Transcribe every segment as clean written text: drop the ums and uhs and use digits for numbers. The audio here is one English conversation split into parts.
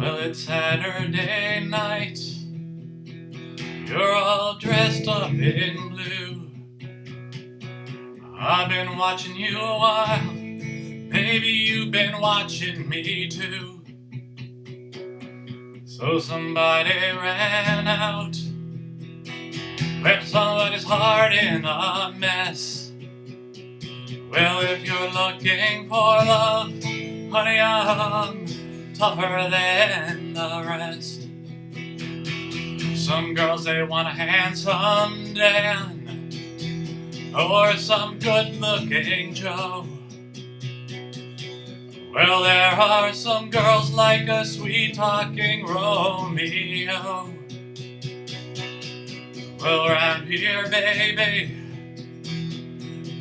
Well, it's Saturday night. You're all dressed up in blue. I've been watching you a while. Maybe you've been watching me too. So somebody ran out, left somebody's heart in a mess. Well, if you're looking for love, honey, I'm tougher than the rest. Some girls, they want a handsome Dan or some good-looking Joe. Well, there are some girls like a sweet-talking Romeo. Well, around here, baby,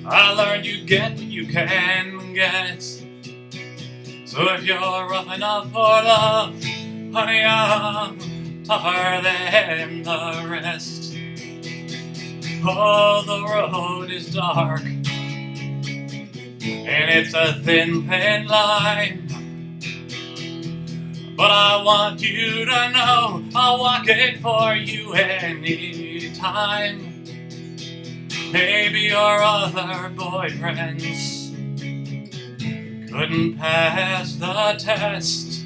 I learned you get what you can get. So if you're rough enough for love, honey, I'm tougher than the rest. Oh, the road is dark, and it's a thin, thin line. But I want you to know I'll walk it for you anytime. Maybe your other boyfriends couldn't pass the test.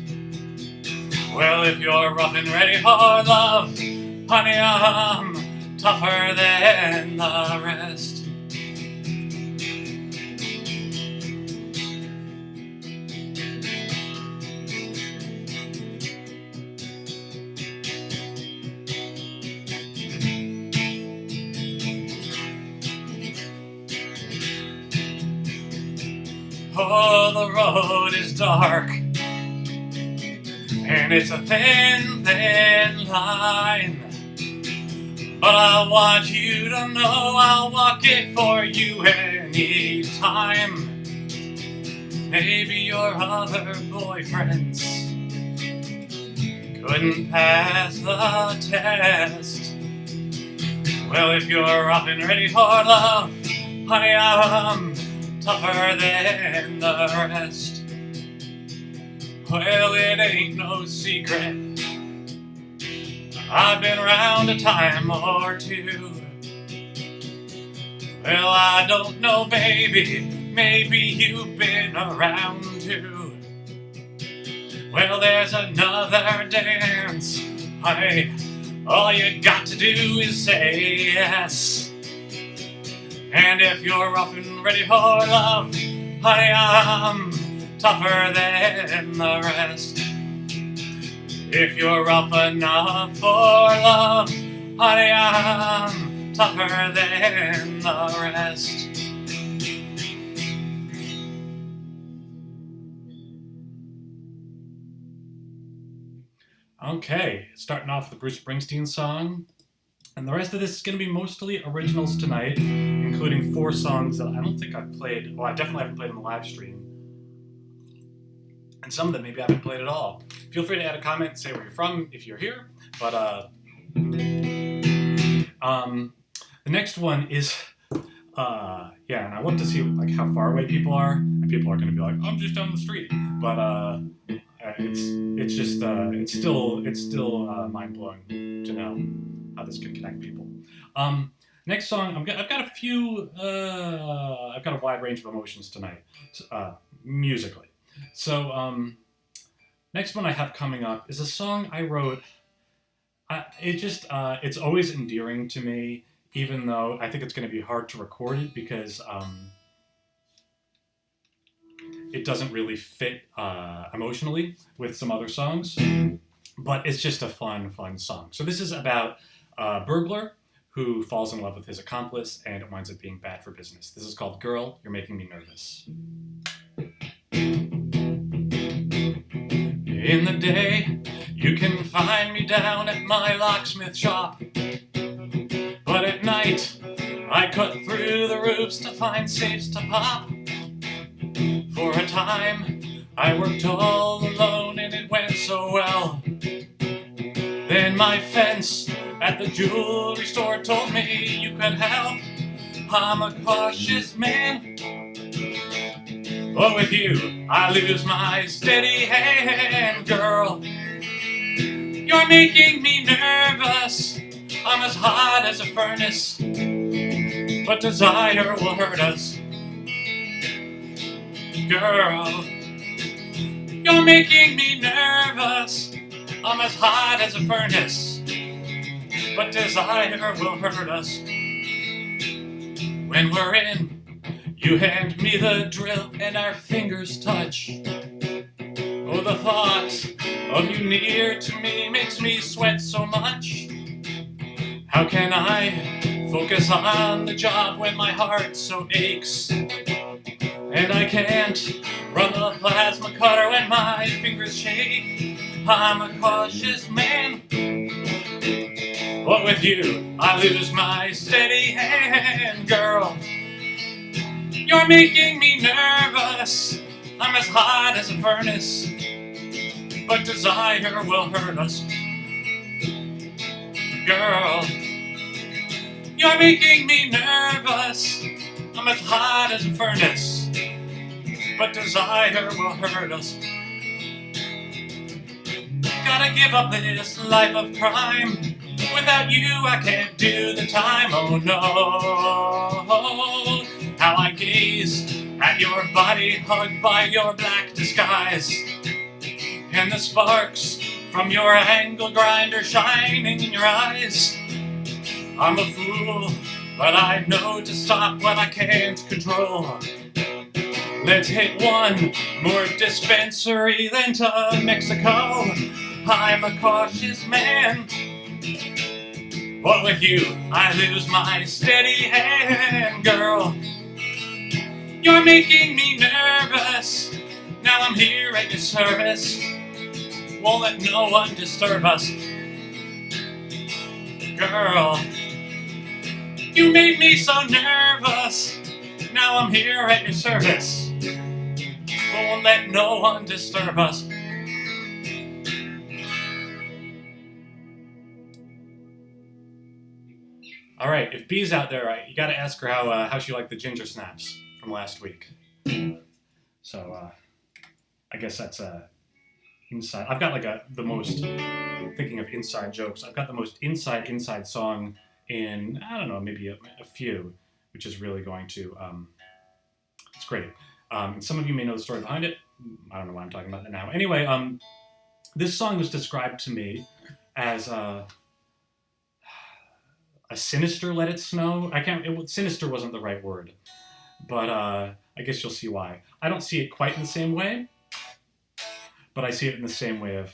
Well, if you're rough and ready for love, honey, I'm tougher than the rest. Oh, the road is dark, and it's a thin, thin line. But I want you to know I'll walk it for you anytime. Maybe your other boyfriends couldn't pass the test. Well, if you're rough and ready for love, honey, I'm tougher than the rest. Well, it ain't no secret, I've been around a time or two. Well, I don't know, baby, maybe you've been around too. Well, there's another dance, honey, all you got to do is say yes. And if you're rough and ready for love, honey, I'm tougher than the rest. If you're rough enough for love, honey, I'm tougher than the rest. Okay, starting off the Bruce Springsteen song. And the rest of this is going to be mostly originals tonight, including 4 songs that I don't think I've played. Well, I definitely haven't played on the live stream. And some of them maybe I haven't played at all. Feel free to add a comment and say where you're from if you're here. But the next one is, and I want to see like how far away people are. And people are going to be like, I'm just down the street. But it's still mind blowing to know how this can connect people. Next song, I've got a wide range of emotions tonight, musically. So next one I have coming up is a song I wrote. It's always endearing to me, even though I think it's going to be hard to record it because it doesn't really fit emotionally with some other songs. But it's just a fun song. So this is about a burglar who falls in love with his accomplice, and it winds up being bad for business. This is called Girl, You're Making Me Nervous. In the day, you can find me down at my locksmith shop. But at night, I cut through the roofs to find safes to pop. For a time, I worked all alone and it went so well. Then my fence at the jewelry store told me you could help. I'm a cautious man, but with you I lose my steady hand. Girl, You're making me nervous. I'm as hot as a furnace, but desire will hurt us. Girl, you're making me nervous. I'm as hot as a furnace, but desire will hurt us. When we're in, you hand me the drill and our fingers touch. Oh, the thought of you near to me makes me sweat so much. How can I focus on the job when my heart so aches? And I can't run the plasma cutter when my fingers shake. I'm a cautious man, but with you I lose my steady hand. Girl, you're making me nervous. I'm as hot as a furnace, but desire will hurt us. Girl, you're making me nervous. I'm as hot as a furnace, but desire will hurt us. Gotta give up this life of crime. Without you I can't do the time. Oh no, how I gaze at your body hugged by your black disguise, and the sparks from your angle grinder shining in your eyes. I'm a fool, but I know to stop what I can't control. Let's hit one more dispensary, then to Mexico. I'm a cautious man, but with you I lose my steady hand. Girl, you're making me nervous. Now I'm here at your service. Won't let no one disturb us. Girl, you made me so nervous. Now I'm here at your service. Won't let no one disturb us. All right, if B's out there, you got to ask her how she liked the ginger snaps from last week. So I guess that's inside. I've got like the most, thinking of inside jokes, I've got the most inside song in, I don't know, maybe a few, which is really going to, it's great. And some of you may know the story behind it. I don't know why I'm talking about that now. Anyway, this song was described to me as a sinister Let It Snow. Sinister wasn't the right word, but I guess you'll see why. I don't see it quite in the same way, but I see it in the same way of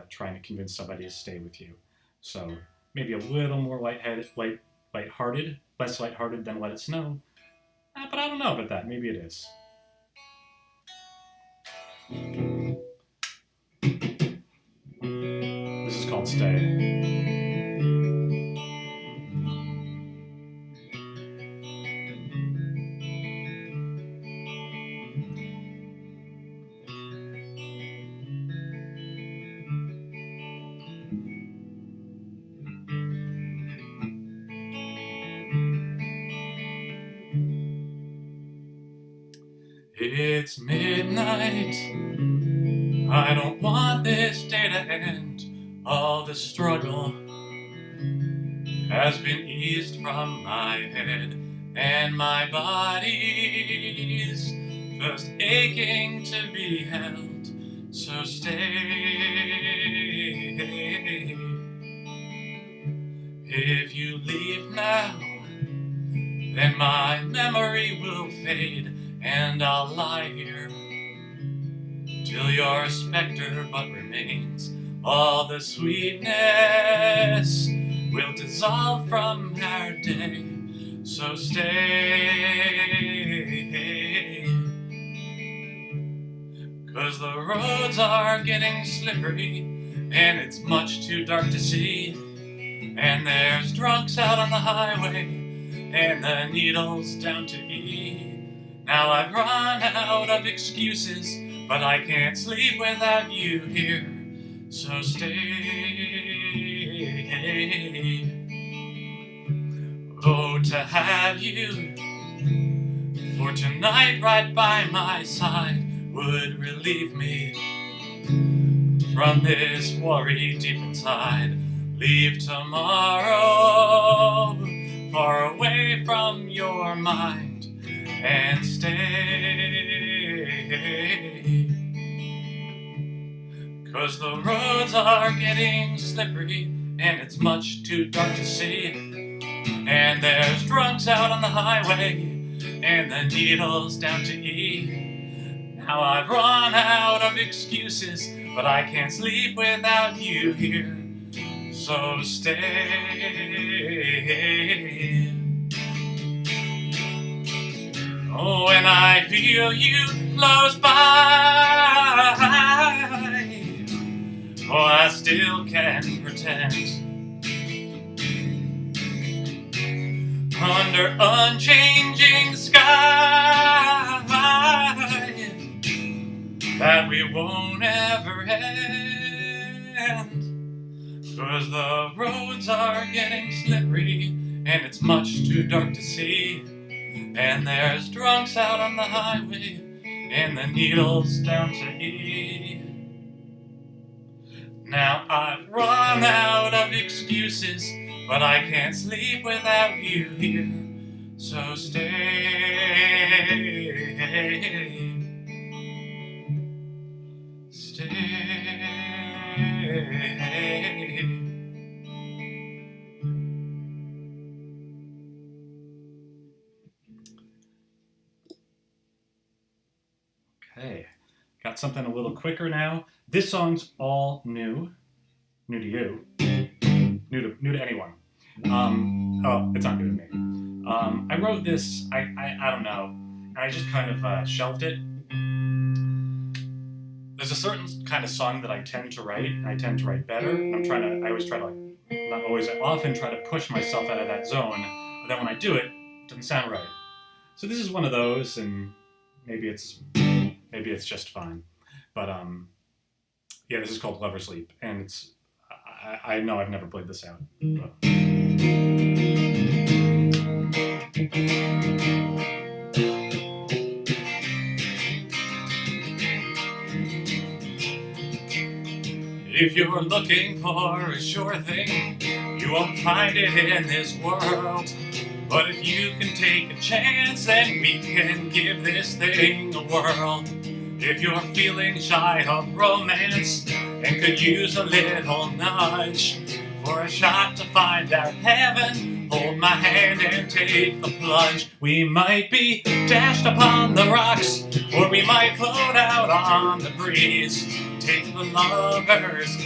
trying to convince somebody to stay with you. So maybe a little more lighthearted, less lighthearted than Let It Snow. But I don't know about that. Maybe it is. This is called Stay. It's midnight. I don't want this day to end. All the struggle has been eased from my head, and my body's just aching to be held. So stay. If you leave now, then my memory will fade, and I'll lie here till your specter but remains. All the sweetness will dissolve from our day. So stay, 'cause the roads are getting slippery, and it's much too dark to see, and there's drunks out on the highway, and the needle's down to E. Now I've run out of excuses, but I can't sleep without you here. So stay. Oh, to have you for tonight right by my side would relieve me Run this worry deep inside. Leave tomorrow far away from your mind and stay. 'Cause the roads are getting slippery and it's much too dark to see. And there's drunks out on the highway and the needle's down to E. Now I've run out of excuses, but I can't sleep without you here. So stay. Oh, when I feel you close by, oh, I still can pretend. Under unchanging sky, that we won't ever end. 'Cause the roads are getting slippery and it's much too dark to see. And there's drunks out on the highway and the needle's down to E. Now I've run out of excuses, but I can't sleep without you here. So stay. Stay. Okay, got something a little quicker now. This song's all new to you, new to anyone. Oh, it's not new to me. I wrote this. I don't know, and I just kind of shelved it. There's a certain kind of song that I tend to write, and I tend to write better. I often try to push myself out of that zone, but then when I do it, it doesn't sound right. So this is one of those, and maybe it's just fine. But yeah, this is called Lover's Leap, and it's I know I've never played this out. But. If you're looking for a sure thing, you won't find it in this world. But if you can take a chance, then we can give this thing a whirl. If you're feeling shy of romance and could use a little nudge for a shot to find out heaven, hold my hand and take the plunge. We might be dashed upon the rocks, or we might float out on the breeze. Take the lover's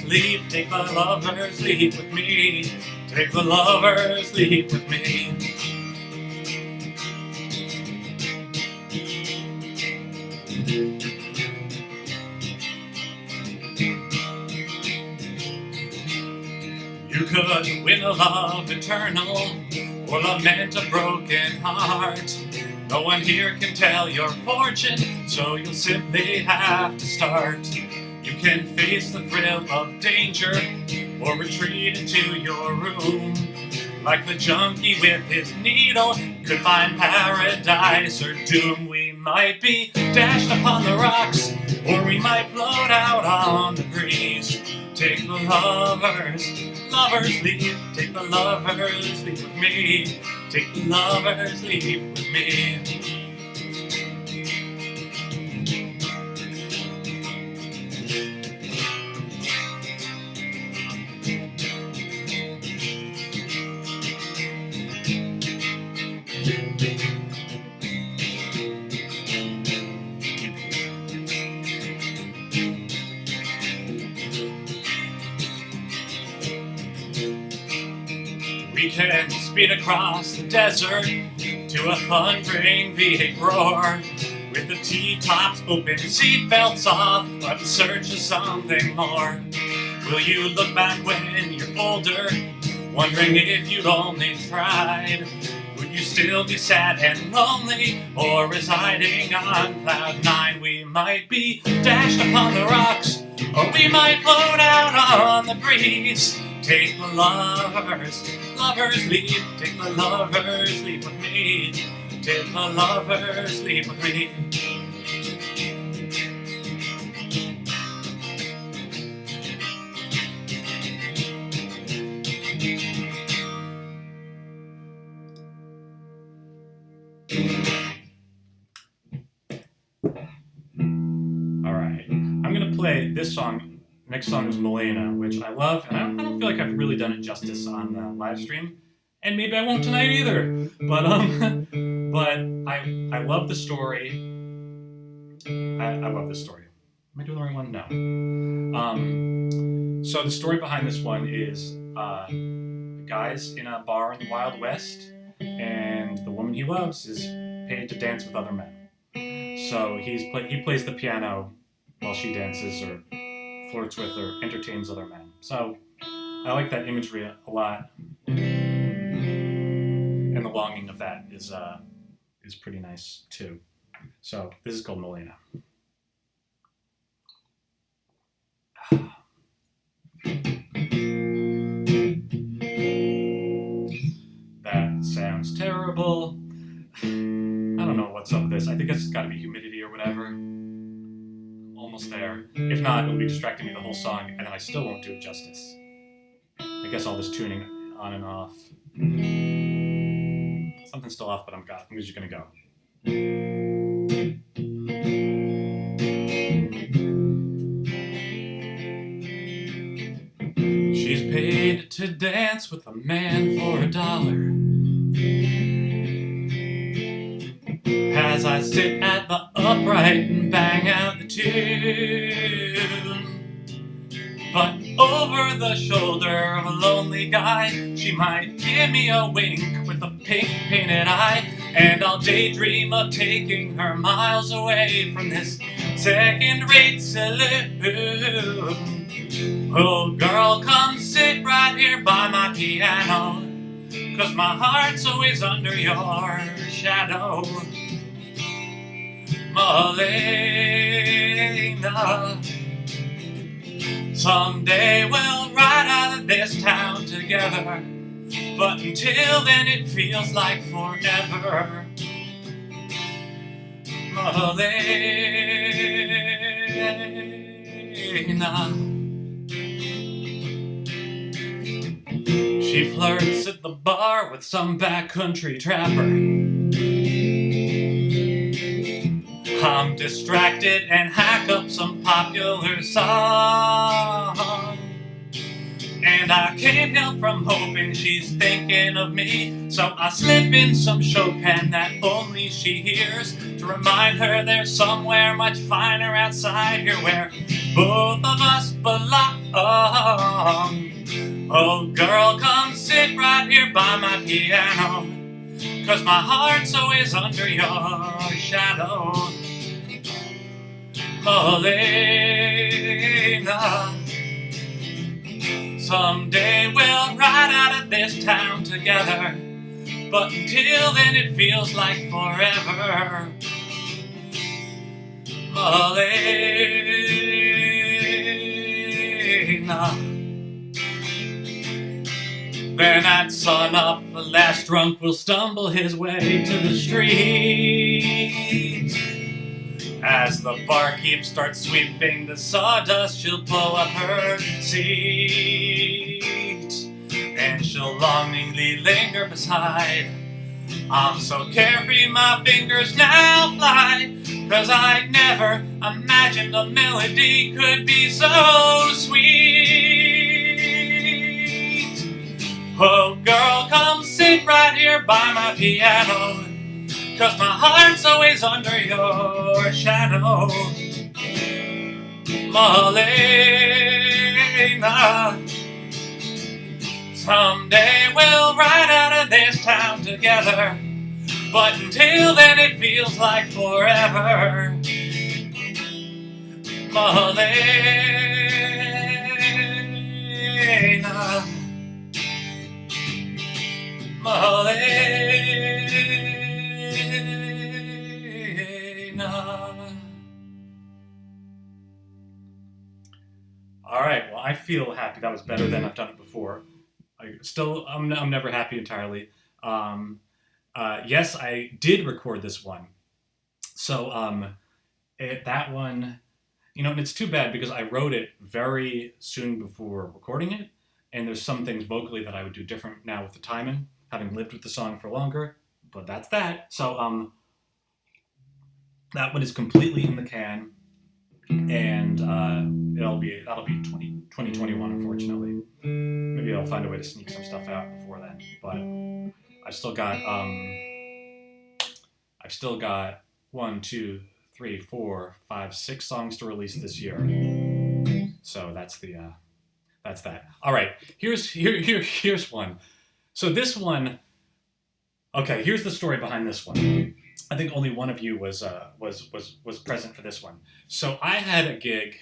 leap, take the lover's leap with me. Take the lover's leap with me. You could win a love eternal, or lament a broken heart. No one here can tell your fortune, so you'll simply have to start. You can face the thrill of danger, or retreat into your room. Like the junkie with his needle, could find paradise or doom. We might be dashed upon the rocks, or we might float out on the breeze. Take the lover's leap, take the lover's leap with me. Take the lover's leap with me. We can speed across the desert to a thundering V8 roar, with the T-tops open, seatbelts off, but in search of something more. Will you look back when you're older, wondering if you'd only tried? Would you still be sad and lonely, or residing on cloud nine? We might be dashed upon the rocks, or we might float out on the breeze. Take the lover's leap, take the lover's leap with me. Take the lover's leap with me. Alright, I'm gonna play this song. Next song is Milena, which I love, and I don't feel like I've really done it justice on the live stream. And maybe I won't tonight either. But but I love the story. I love this story. Am I doing the right one? No. So the story behind this one is the guy's in a bar in the Wild West, and the woman he loves is paid to dance with other men. So he plays the piano while she dances or flirts with or entertains other men. So I like that imagery a lot, and the longing of that is pretty nice too. So this is called Milena. That sounds terrible. I don't know what's up with this. I think it's got to be humidity or whatever. Almost there. If not, it'll be distracting me the whole song, and then I still won't do it justice. I guess all this tuning on and off. Something's still off, but I'm just gonna go. She's paid to dance with a man for $1. As I sit at the upright and bang out the tune. But over the shoulder of a lonely guy, she might give me a wink with a pink painted eye, and I'll daydream of taking her miles away from this second-rate saloon. Oh girl, come sit right here by my piano, 'cause my heart's always under your shadow. Milena, someday we'll ride out of this town together, but until then it feels like forever. Milena. She flirts at the bar with some backcountry trapper. I'm distracted and hack up some popular song, and I can't help from hoping she's thinking of me. So I slip in some Chopin that only she hears, to remind her there's somewhere much finer outside here where both of us belong. Oh girl, come sit right here by my piano, 'cause my heart's always under your shadow. Milena, someday we'll ride out of this town together, but until then it feels like forever. Milena. Then at sunup, the last drunk will stumble his way to the street. As the barkeep starts sweeping the sawdust, she'll pull up her seat, and she'll longingly linger beside. I'm so carefree, my fingers now fly, 'cause I never imagined a melody could be so sweet. Oh girl, come sit right here by my piano, 'cause my heart's always under your shadow. Milena, someday we'll ride out of this town together, but until then it feels like forever. Milena, Milena. All right, well, I feel happy. That was better than I've done it before. I'm never happy entirely. Yes, I did record this one. So that one, and it's too bad because I wrote it very soon before recording it, and there's some things vocally that I would do different now with the timing, having lived with the song for longer, but that's that. So that one is completely in the can. and that'll be 2021, unfortunately. Maybe I'll find a way to sneak some stuff out before then. But I've still got one, two, three, four, five, 6 songs to release this year. So that's that. All right, here's one. So this one, okay. Here's the story behind this one. I think only one of you was present for this one. So I had a gig,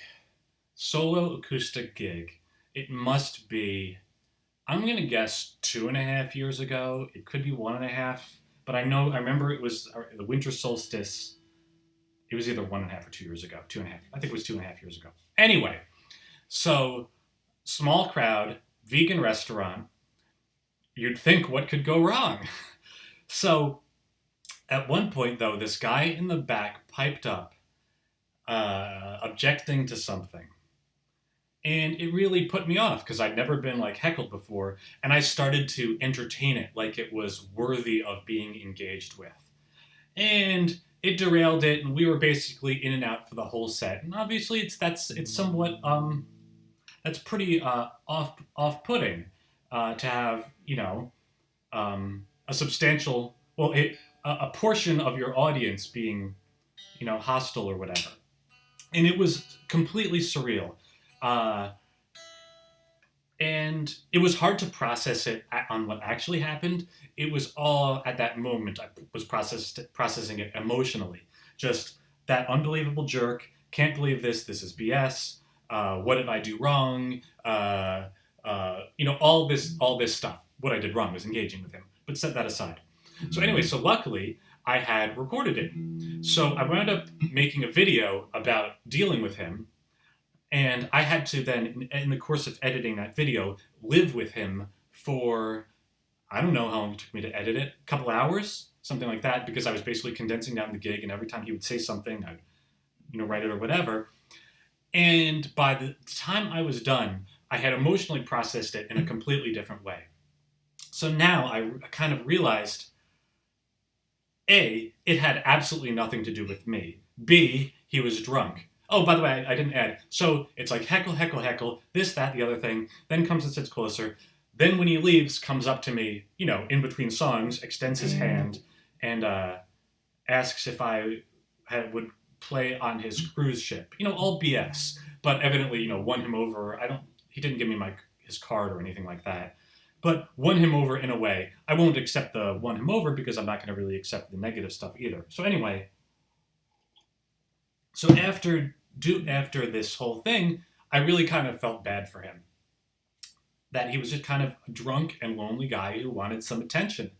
solo acoustic gig. It must be, I'm gonna guess 2.5 years ago. It could be 1.5, but I remember it was the winter solstice. It was either 1.5 or 2 years ago. 2.5. I think it was 2.5 years ago. Anyway, so small crowd, vegan restaurant. You'd think what could go wrong? So at one point, though, this guy in the back piped up, objecting to something. And it really put me off because I'd never been like heckled before. And I started to entertain it like it was worthy of being engaged with. And it derailed it, and we were basically in and out for the whole set. And obviously, it's somewhat that's pretty off-putting to have, a substantial, a portion of your audience being, hostile or whatever. And it was completely surreal. And it was hard to process it on what actually happened. It was all at that moment I was processing it emotionally. Just that unbelievable jerk. Can't believe this. This is BS. What did I do wrong? All this stuff. What I did wrong was engaging with him. But set that aside. So anyway, so luckily I had recorded it. So I wound up making a video about dealing with him. And I had to then, in the course of editing that video, live with him for, I don't know how long it took me to edit it, a couple hours, something like that, because I was basically condensing down the gig, and every time he would say something, I'd, write it or whatever. And by the time I was done, I had emotionally processed it in a completely different way. So now I kind of realized, A, it had absolutely nothing to do with me. B, he was drunk. Oh, by the way, I didn't add. So it's like heckle, heckle, heckle, this, that, the other thing, then comes and sits closer. Then when he leaves, comes up to me, in between songs, extends his hand, and asks if I would play on his cruise ship. All BS. But evidently, won him over. He didn't give me his card or anything like that. But won him over in a way. I won't accept the won him over because I'm not going to really accept the negative stuff either. So anyway, after this whole thing, I really kind of felt bad for him. That he was just kind of a drunk and lonely guy who wanted some attention.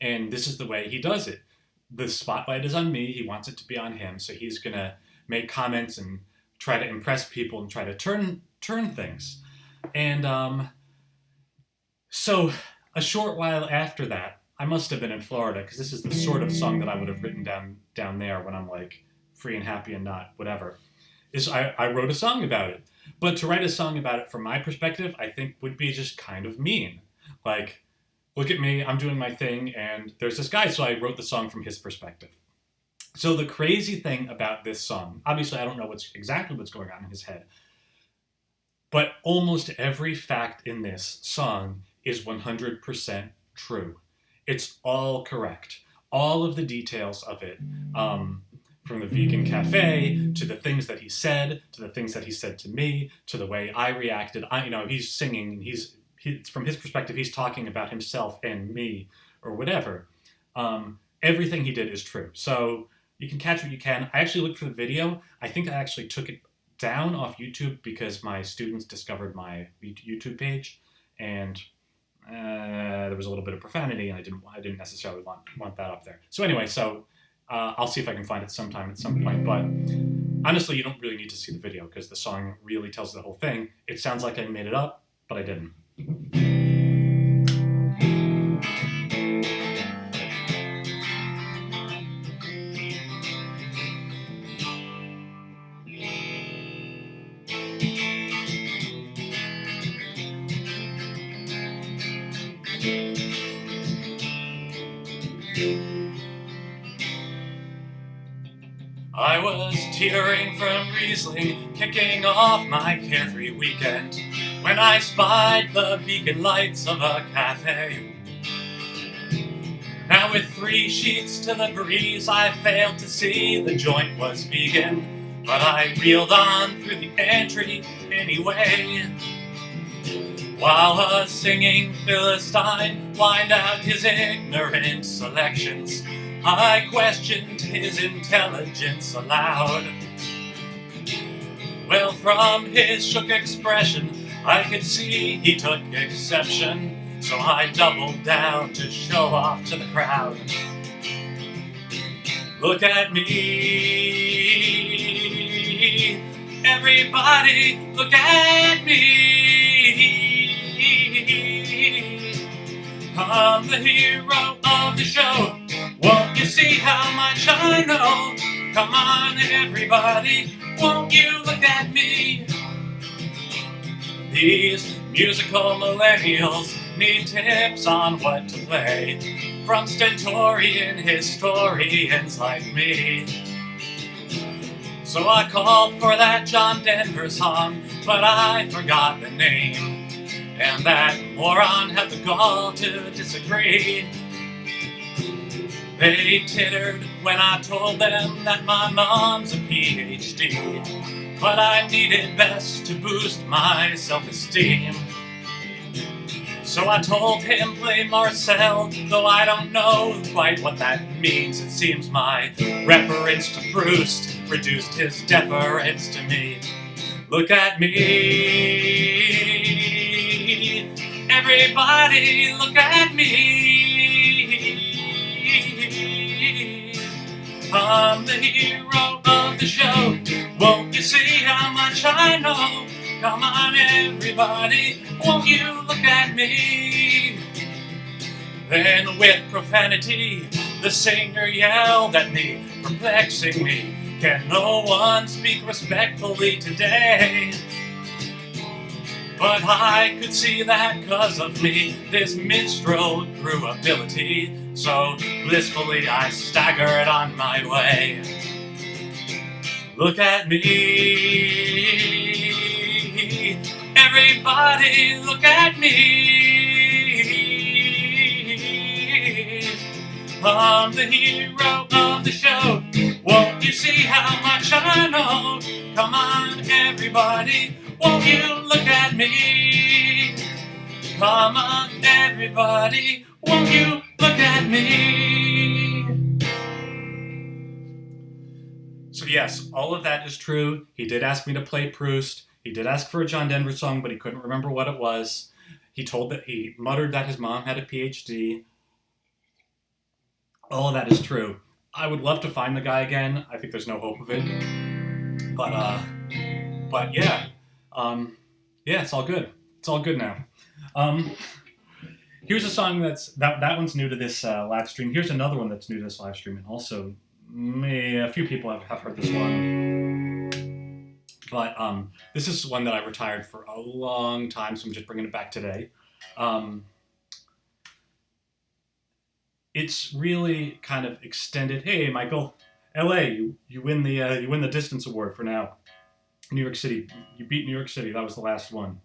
And this is the way he does it. The spotlight is on me. He wants it to be on him. So he's going to make comments and try to impress people and try to turn things. And so a short while after that, I must have been in Florida, because this is the sort of song that I would have written down there when I'm like free and happy and not whatever. I wrote a song about it. But to write a song about it from my perspective, I think would be just kind of mean. Like, look at me, I'm doing my thing, and there's this guy, so I wrote the song from his perspective. So the crazy thing about this song, obviously I don't know exactly what's going on in his head, but almost every fact in this song is 100% true. It's all correct. All of the details of it, from the vegan cafe, to the things that he said, to the things that he said to me, to the way I reacted. He's singing, and he's from his perspective, he's talking about himself and me, or whatever. Everything he did is true. So you can catch what you can. I actually looked for the video. I think I actually took it down off YouTube because my students discovered my YouTube page, and there was a little bit of profanity, and I didn't necessarily want that up there. So anyway, I'll see if I can find it sometime at some point. But honestly, you don't really need to see the video because the song really tells the whole thing. It sounds like I made it up, but I didn't. I was teetering from Riesling, kicking off my carefree weekend, when I spied the beacon lights of a cafe. Now with 3 sheets to the breeze, I failed to see the joint was vegan, but I reeled on through the entry anyway. While a singing Philistine whined out his ignorant selections, I questioned his intelligence aloud. Well, from his shook expression, I could see he took exception, so I doubled down to show off to the crowd. Look at me, everybody, look at me. I'm the hero of the show. Won't you see how much I know? Come on, everybody, won't you look at me? These musical millennials need tips on what to play from stentorian historians like me. So I called for that John Denver song, but I forgot the name, and that moron had the gall to disagree. They tittered when I told them that my mom's a PhD, but I needed best to boost my self-esteem. So I told him play Marcel, though I don't know quite what that means. It seems my reference to Proust reduced his deference to me. Look at me, everybody, look at me. I'm the hero of the show. Won't you see how much I know? Come on, everybody, won't you look at me? Then with profanity, the singer yelled at me, perplexing me. Can no one speak respectfully today? But I could see that 'cause of me, this minstrel grew ability. So blissfully I staggered on my way. Look at me, everybody, look at me. I'm the hero of the show. Won't you see how much I know? Come on, everybody, won't you look at me? Come on, everybody, won't you look at me? So yes, all of that is true. He did ask me to play Proust. He did ask for a John Denver song, but he couldn't remember what it was. He muttered that his mom had a PhD. All of that is true. I would love to find the guy again. I think there's no hope of it. But yeah. Yeah, it's all good. It's all good now. Here's a song that one's new to this live stream. Here's another one that's new to this live stream, and also a few people have heard this one. But this is one that I retired for a long time, so I'm just bringing it back today. It's really kind of extended. Hey, Michael, L.A., you win the distance award for now. New York City, you beat New York City. That was the last one.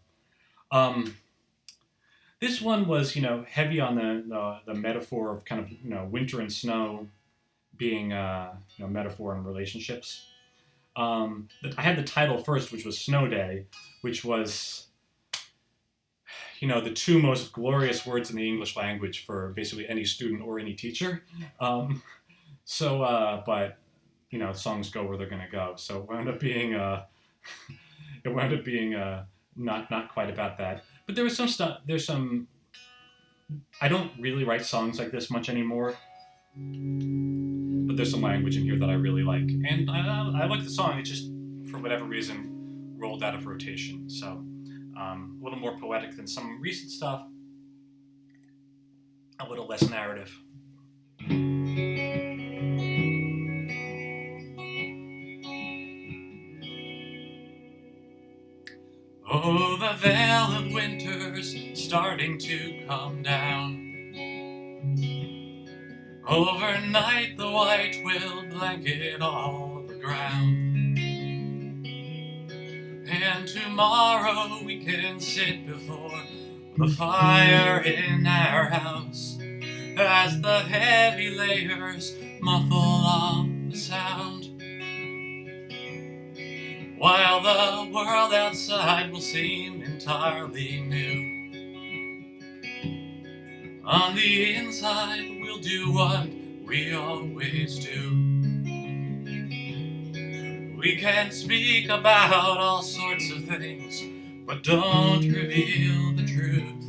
This one was, heavy on the metaphor of kind of, winter and snow being, metaphor in relationships. I had the title first, which was Snow Day, which was, the 2 most glorious words in the English language for basically any student or any teacher. But, songs go where they're going to go. So it wound up being, not quite about that. But there was some stuff, I don't really write songs like this much anymore. But there's some language in here that I really like. And I like the song, it just, for whatever reason, rolled out of rotation. So, a little more poetic than some recent stuff. A little less narrative. Oh, the veil of winter's starting to come down. Overnight the white will blanket all the ground. And tomorrow we can sit before the fire in our house as the heavy layers muffle on the sound, while the world outside will seem entirely new. On the inside we'll do what we always do. We can speak about all sorts of things, but don't reveal the truth.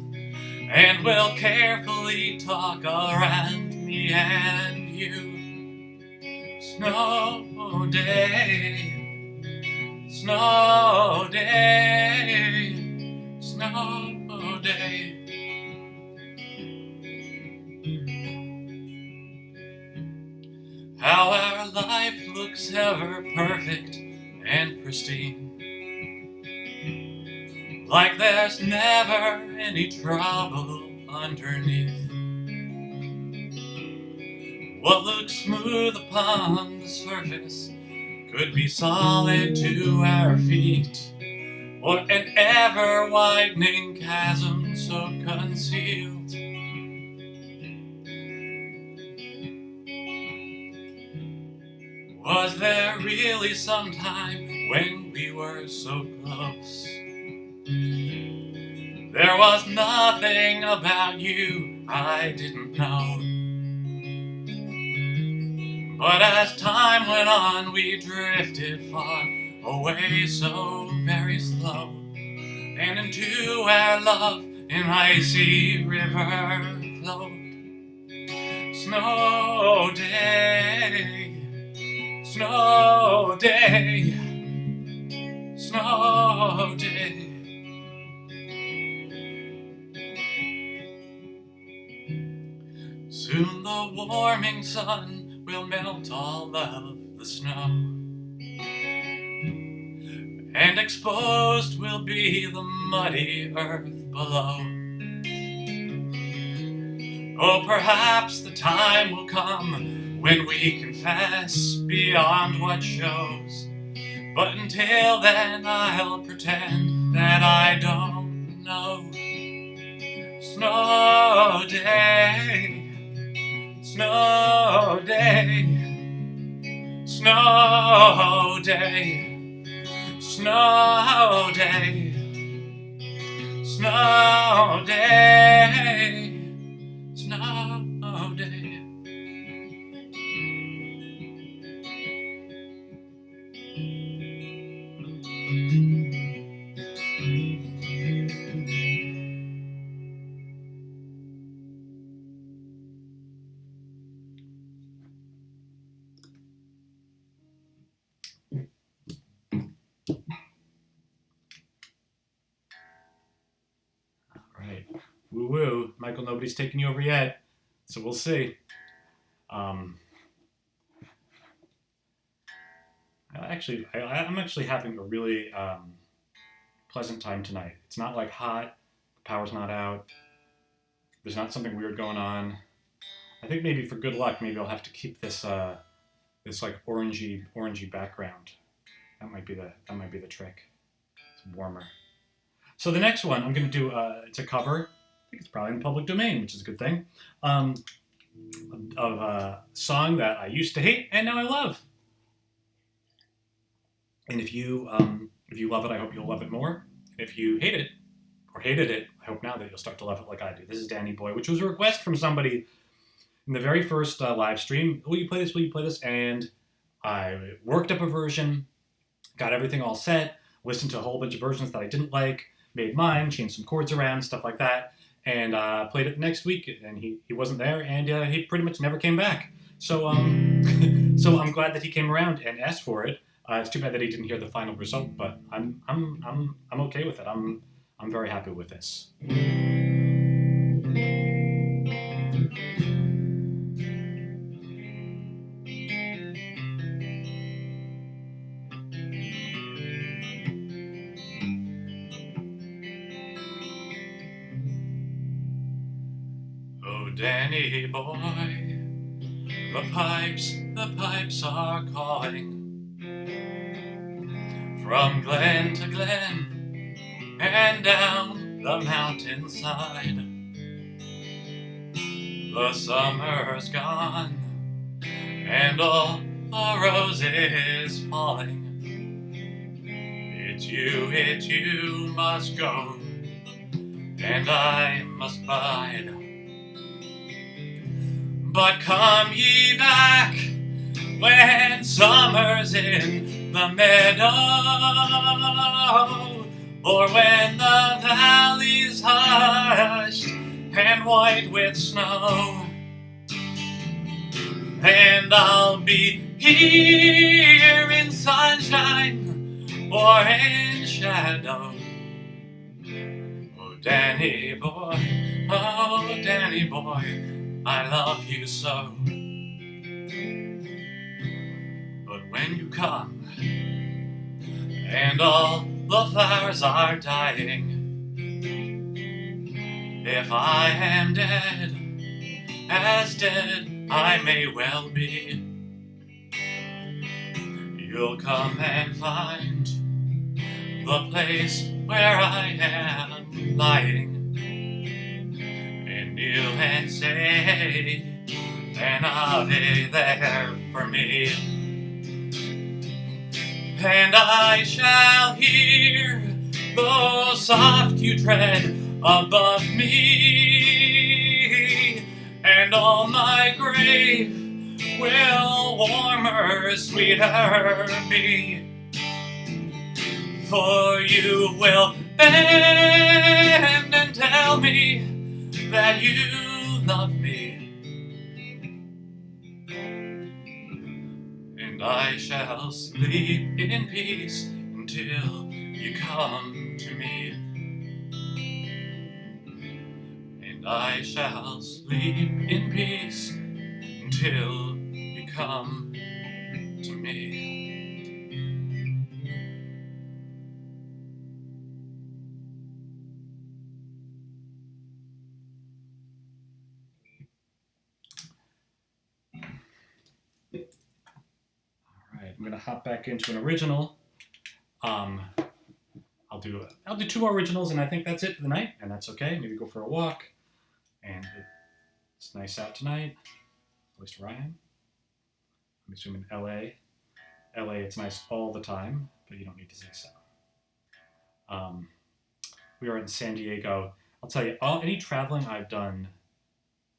And we'll carefully talk around me and you. Snow day, snow day, snow day. How our life looks ever perfect and pristine, like there's never any trouble underneath. What looks smooth upon the surface could be solid to our feet, or an ever-widening chasm so concealed. Was there really some time when we were so close? There was nothing about you I didn't know. But as time went on, we drifted far away, so very slow, and into our love an icy river flowed. Snow day, snow day, snow day. Soon the warming sun will melt all of the snow, and exposed will be the muddy earth below. Oh, perhaps the time will come when we confess beyond what shows, but until then I'll pretend that I don't know. Snow day, snow day, snow day, snow day, snow day, snow day. Right. Woo woo. Michael, nobody's taken you over yet, so we'll see. I'm actually having a really pleasant time tonight. It's not like hot, the power's not out, there's not something weird going on. I think maybe for good luck, maybe I'll have to keep this this like orangey background. That might be the trick. It's warmer. So the next one I'm going to do, it's a cover. I think it's probably in the public domain, which is a good thing, of a song that I used to hate and now I love. And if you love it, I hope you'll love it more. And if you hate it or hated it, I hope now that you'll start to love it like I do. This is Danny Boy, which was a request from somebody in the very first live stream. Will you play this? Will you play this? And I worked up a version, got everything all set, listened to a whole bunch of versions that I didn't like, made mine, changed some chords around, stuff like that, and played it next week. And he wasn't there, and he pretty much never came back. So so I'm glad that he came around and asked for it. It's too bad that he didn't hear the final result, but I'm okay with it. I'm very happy with this. Oh, Danny boy, the pipes are calling from glen to glen and down the mountainside. The summer's gone and all the roses falling. It's you must go, and I must bide. But come ye back when summer's in the meadow, or when the valley's hushed and white with snow. And I'll be here in sunshine or in shadow. Oh, Danny boy, I love you so. But when you come and all the flowers are dying, if I am dead, as dead I may well be, you'll come and find the place where I am lying, and kneel and say an Ave there for me. And I shall hear the soft you tread above me, and all my grave will warmer, sweeter be. For you will bend and tell me that you love me, and I shall sleep in peace until you come to me. And I shall sleep in peace until you come to me. Alright, I'm gonna hop back into an original. I'll do 2 more originals, and I think that's it for the night, and that's okay. Maybe go for a walk. And it's nice out tonight, at least where I am. I'm assuming LA. LA, it's nice all the time, but you don't need to say so. We are in San Diego. I'll tell you, any traveling I've done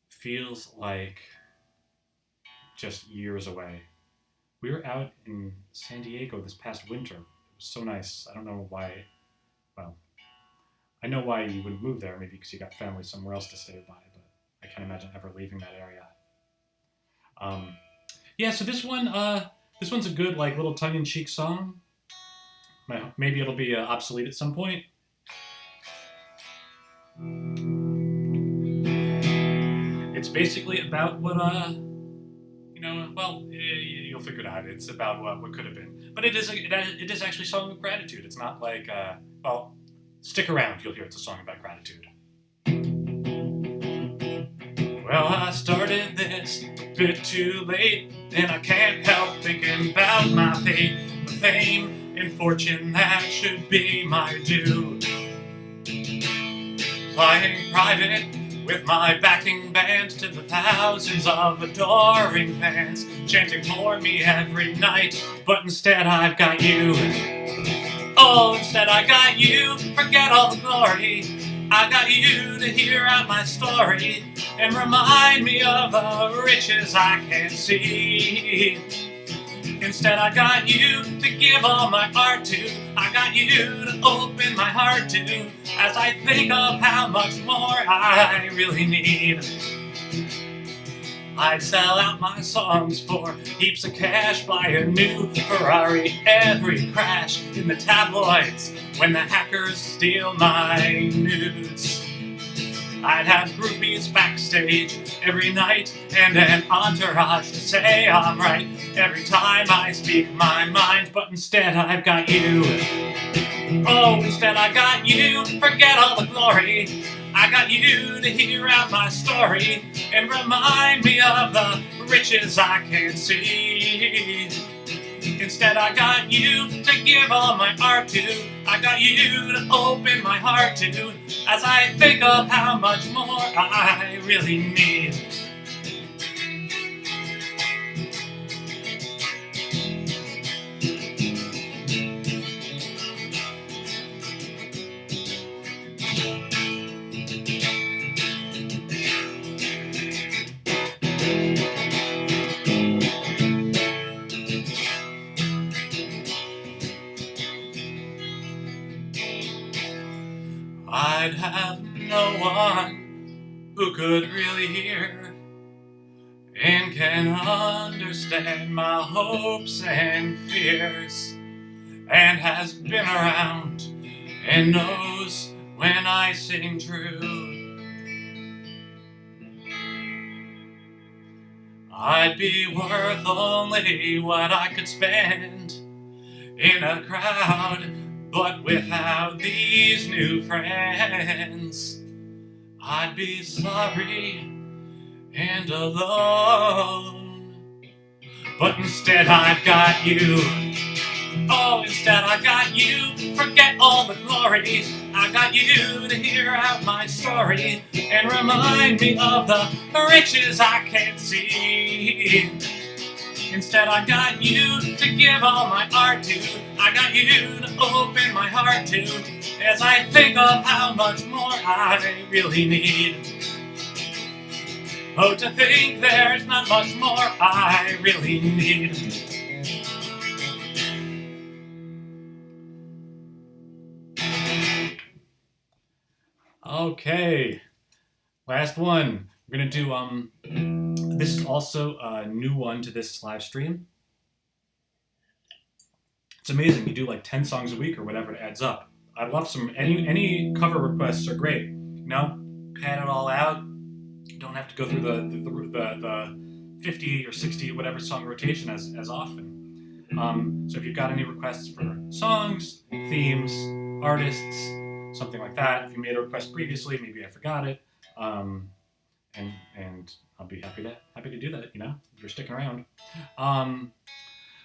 feels like just years away. We were out in San Diego this past winter. It was so nice. I don't know why. Well, I know why you wouldn't move there, maybe because you got family somewhere else to stay by, but I can't imagine ever leaving that area. Yeah, so this one's a good like little tongue-in-cheek song. Maybe it'll be obsolete at some point. It's basically about what you'll figure it out. It's about what could have been, but it is actually a song of gratitude. It's not like stick around, you'll hear it's a song about gratitude. Well, I started this a bit too late, and I can't help thinking about my fate, the fame and fortune that should be my due. Flying private with my backing band to the thousands of adoring fans, chanting for me every night, but instead I've got you. Oh, instead I got you, forget all the glory. I got you to hear out my story and remind me of the riches I can't see. Instead I got you to give all my art to. I got you to open my heart to, as I think of how much more I really need. I'd sell out my songs for heaps of cash, buy a new Ferrari every crash in the tabloids when the hackers steal my nudes. I'd have groupies backstage every night and an entourage to say I'm right every time I speak my mind, but instead I've got you. Oh, instead I got you, forget all the glory. I got you to hear out my story and remind me of the riches I can't see. Instead I got you to give all my art to. I got you to open my heart to, as I think of how much more I really need. I'd have no one who could really hear and can understand my hopes and fears, and has been around and knows when I sing true. I'd be worth only what I could spend in a crowd, but without these new friends, I'd be sorry and alone. But instead I've got you. Oh, instead I got you. Forget all the glory. I got you to hear out my story and remind me of the riches I can't see. Instead I got you to give all my art to. I got you to open my heart to, as I think of how much more I really need. Oh, to think there's not much more I really need. Okay, last one. We're gonna do this is also a new one to this live stream. It's amazing. You do like 10 songs a week or whatever, it adds up. I'd love some any cover requests are great. You know, pad it all out. You don't have to go through the 50 or 60 whatever song rotation as often. So if you've got any requests for songs, themes, artists, something like that, if you made a request previously, maybe I forgot it, and I'll be happy to do that. You know, if you're sticking around.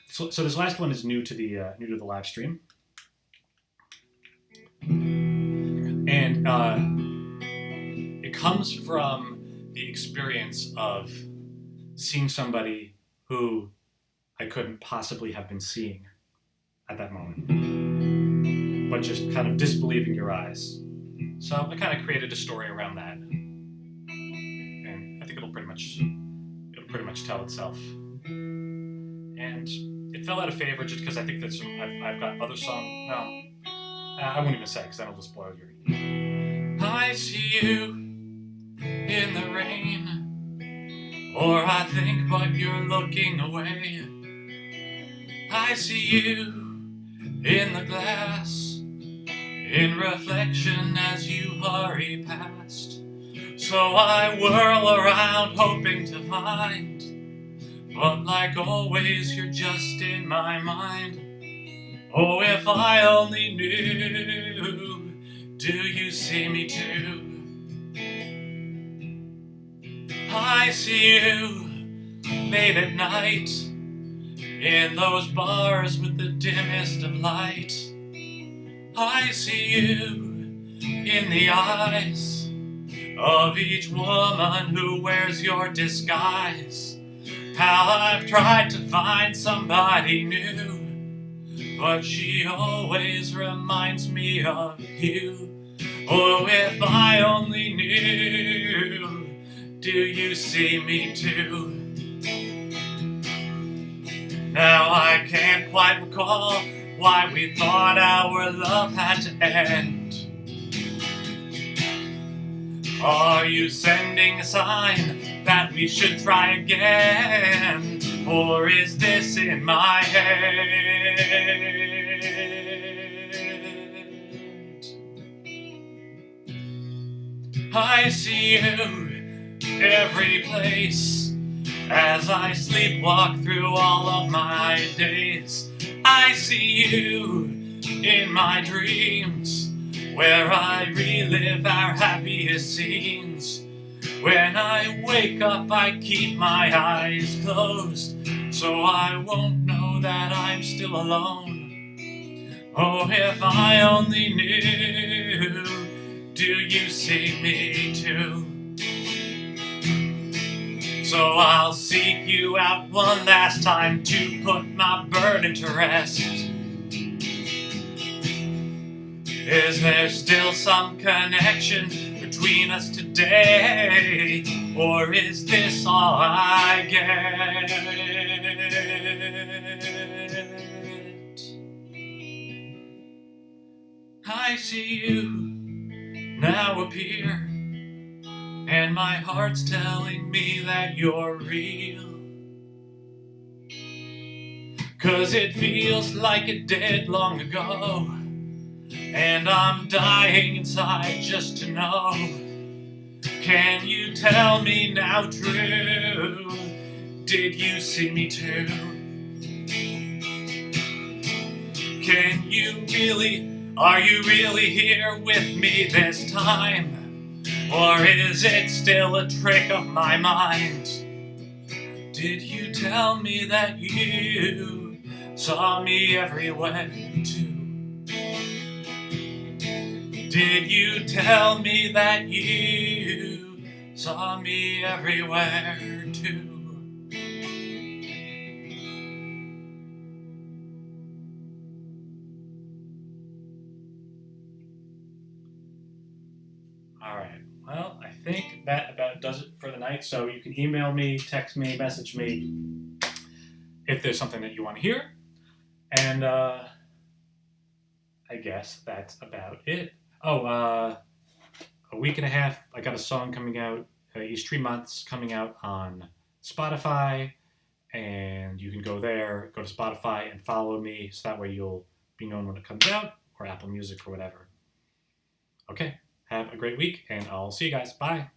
So this last one is new to the live stream, and it comes from the experience of seeing somebody who I couldn't possibly have been seeing at that moment, but just kind of disbelieving your eyes. So I kind of created a story around that, and I think it'll pretty much tell itself. And it fell out of favor just because I think that I've got other songs. No, I won't even say because then I'll just spoil your. I see you in the rain, or I think but you're looking away. I see you in the glass, in reflection as you hurry past. So I whirl around hoping to find, but like always you're just in my mind. Oh, if I only knew, do you see me too? I see you late at night, in those bars with the dimmest of light. I see you in the eyes of each woman who wears your disguise. How I've tried to find somebody new, but she always reminds me of you. Oh, if I only knew, do you see me too? Now I can't quite recall why we thought our love had to end. Are you sending a sign that we should try again? Or is this in my head? I see you every place as I sleepwalk through all of my days. I see you in my dreams, where I relive our happiest scenes. When I wake up, I keep my eyes closed, so I won't know that I'm still alone. Oh, if I only knew, do you see me too? So I'll seek you out one last time to put my burden to rest. Is there still some connection between us today? Or is this all I get? I see you now appear, and my heart's telling me that you're real. 'Cause it feels like it did long ago, and I'm dying inside just to know. Can you tell me now true? Did you see me too? Are you really here with me this time? Or is it still a trick of my mind? Did you tell me that you saw me everywhere too? Did you tell me that you saw me everywhere too? All right. Well, I think that about does it for the night. So you can email me, text me, message me if there's something that you want to hear. And I guess that's about it. Oh, a week and a half, I got a song coming out each 3 months, coming out on Spotify. And you can go there, go to Spotify and follow me. So that way you'll be known when it comes out, or Apple Music or whatever. Okay. Have a great week, and I'll see you guys. Bye.